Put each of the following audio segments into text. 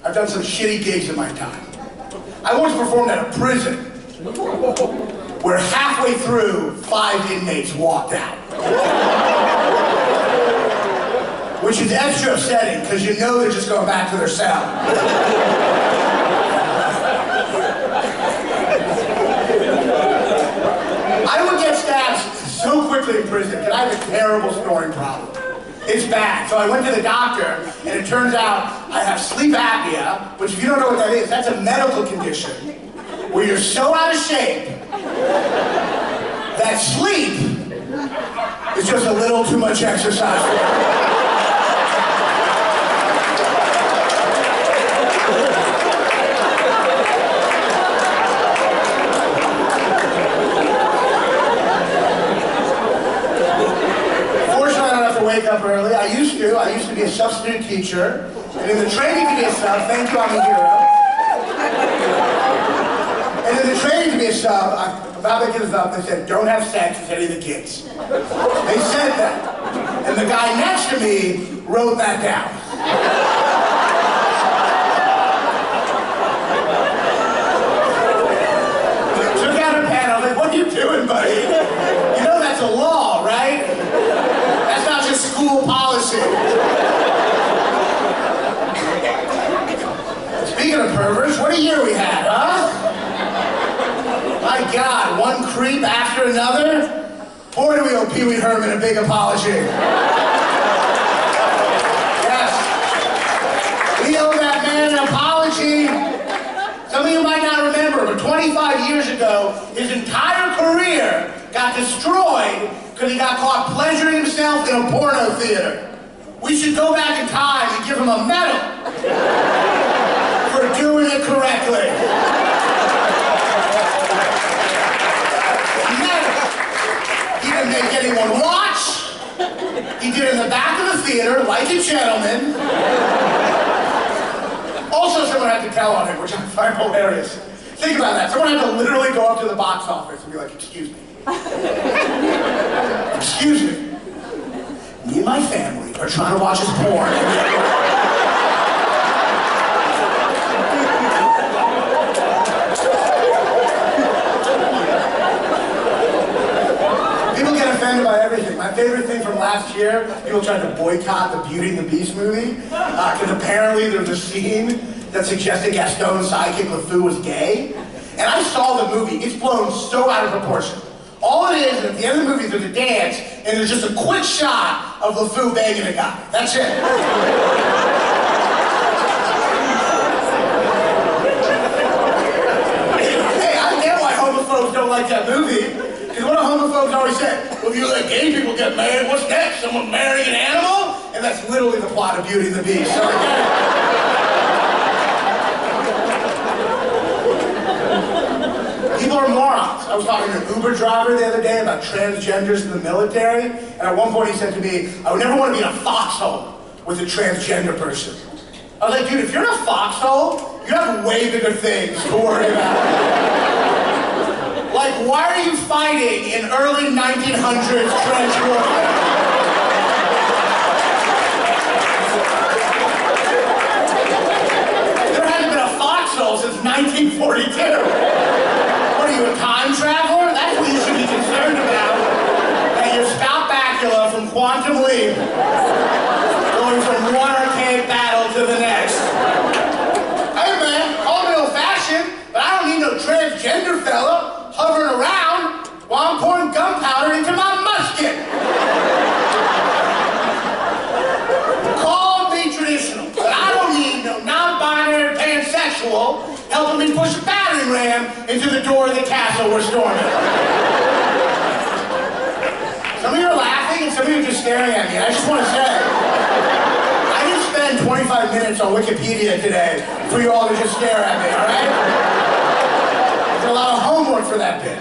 I've done some shitty gigs in my time. I once performed at a prison where halfway through, 5 inmates walked out. Which is extra upsetting, because you know they're just going back to their cell. I would get stabbed so quickly in prison that I have a terrible snoring problem. It's bad. So I went to the doctor, and it turns out I have sleep apnea, which if you don't know what that is, that's a medical condition where you're so out of shape that sleep is just a little too much exercise for you. Wake up early. I used to be a substitute teacher, and in the training to be a sub, thank you, I'm a hero. And in the training to be a sub, I'm about to get us up, they said, don't have sex with any of the kids. They said that. And the guy next to me wrote that down. Took out a pen, I was like, what are you doing, buddy? You know that's a law, right? School policy. Speaking of perverts, what a year we had, huh? My God, one creep after another? Boy, do we owe Pee Wee Herman a big apology. Yes. We owe that man an apology. Some of you might not remember, but 25 years ago, his entire career got destroyed because he got caught pleasuring himself in a porno theater. We should go back in time and give him a medal for doing it correctly. Medal. He didn't make anyone watch. He did it in the back of the theater like a gentleman. Also, someone had to tell on him, which I find hilarious. Think about that. Someone had to literally go up to the box office and be like, excuse me. Excuse me. Me and my family are trying to watch his porn. People get offended by everything. My favorite thing from last year, people tried to boycott the Beauty and the Beast movie because apparently there's a scene that suggested Gaston's sidekick LeFou was gay. And I saw the movie. It's blown so out of proportion. All it is, at the end of the movie, there's a dance, and there's just a quick shot of LeFou banging a guy. That's it. Hey, I get why homophobes don't like that movie. Because what do homophobes always say? Well, if you let gay people get married, what's next? Someone marrying an animal? And that's literally the plot of Beauty and the Beast. So I get it. People are morons. I was talking to an Uber driver the other day about transgenders in the military, and at one point he said to me, I would never want to be in a foxhole with a transgender person. I was like, dude, if you're in a foxhole, you have way bigger things to worry about. Like, why are you fighting in early 1900s trench warfare? There hasn't been a foxhole since 1942. Are you a time traveler? That's what you should be concerned about. That you're Scott Bakula from Quantum Leap, going from one archaic battle to the next. Hey man, call me old-fashioned, but I don't need no transgender fella hovering around while I'm pouring gunpowder into my musket. Call me traditional, but I don't need no non-binary pansexual helping me push a battering ram into the door of the castle we're storming. Some of you are laughing and some of you are just staring at me. I just want to say, I didn't spend 25 minutes on Wikipedia today for you all to just stare at me, all right? There's a lot of homework for that bit.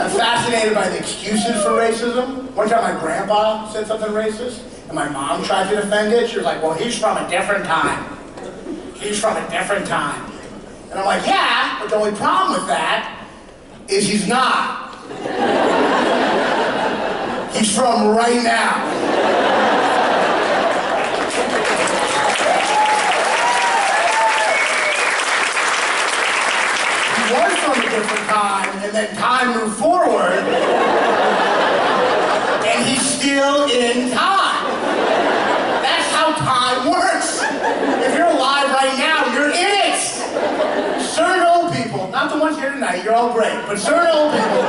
I'm fascinated by the excuses for racism. One time my grandpa said something racist, and my mom tried to defend it. She was like, well, he's from a different time. He's from a different time. And I'm like, yeah, but the only problem with that is he's not. He's from right now. then time moved forward, and he's still in time. That's how time works. If you're alive right now, you're in it. Certain old people, not the ones here tonight, you're all great, but certain old people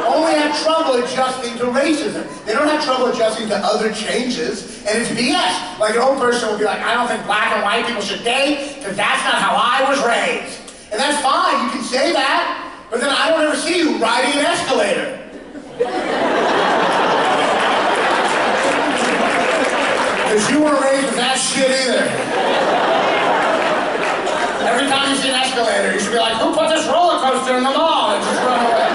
only have trouble adjusting to racism. They don't have trouble adjusting to other changes, and it's BS. Like an old person will be like, I don't think black and white people should date, because that's not how I was raised. And that's fine, you can say that, but then I don't ever see you riding an escalator. Because you weren't raised with that shit either. Every time you see an escalator, you should be like, who put this roller coaster in the mall? And just run away.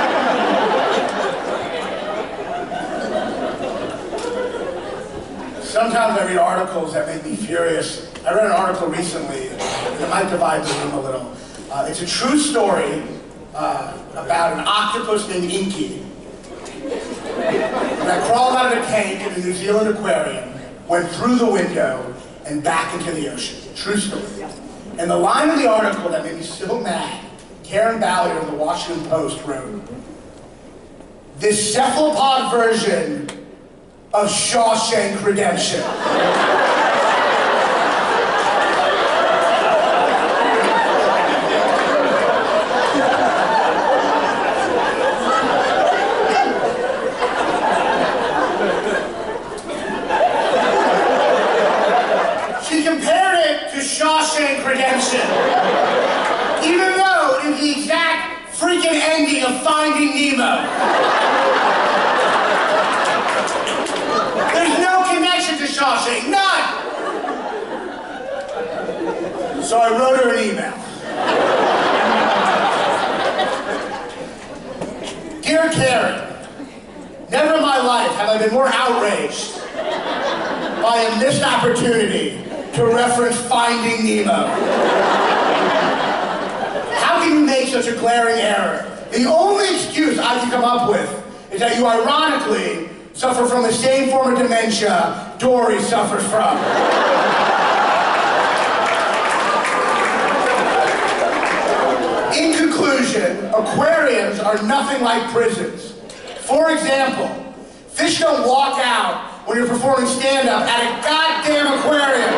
Sometimes I read articles that make me furious. I read an article recently, and it might divide the room a little. It's a true story about an octopus named Inky that crawled out of a tank in the New Zealand aquarium, went through the window, and back into the ocean. True story. And the line of the article that made me so mad, Karen Ballard of the Washington Post wrote, "This cephalopod version of Shawshank Redemption." She compared it to Shawshank Redemption, even though it is the exact freaking ending of Finding Nemo. There's no connection to Shawshank, none! So I wrote her an email. Dear Karen, never in my life have I been more outraged by a missed opportunity to reference Finding Nemo. How can you make such a glaring error? The only excuse I can come up with is that you ironically suffer from the same form of dementia Dory suffers from. In conclusion, aquariums are nothing like prisons. For example, fish don't walk out when you're performing stand-up at a goddamn aquarium.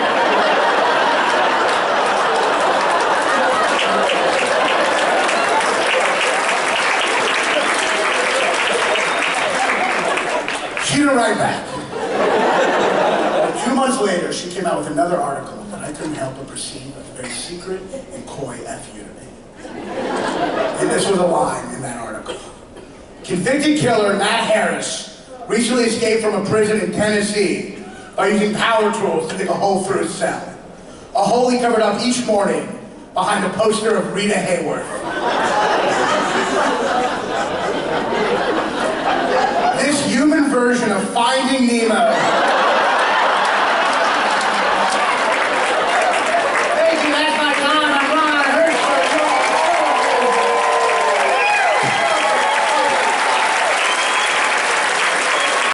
She didn't write back. 2 months later, she came out with another article that I couldn't help but perceive as a very secret and coy F you to me. And this was a line in that article. Convicted killer Matt Harris recently escaped from a prison in Tennessee by using power tools to dig a hole through his cell. A hole he covered up each morning behind a poster of Rita Hayworth. This human version of Finding Nemo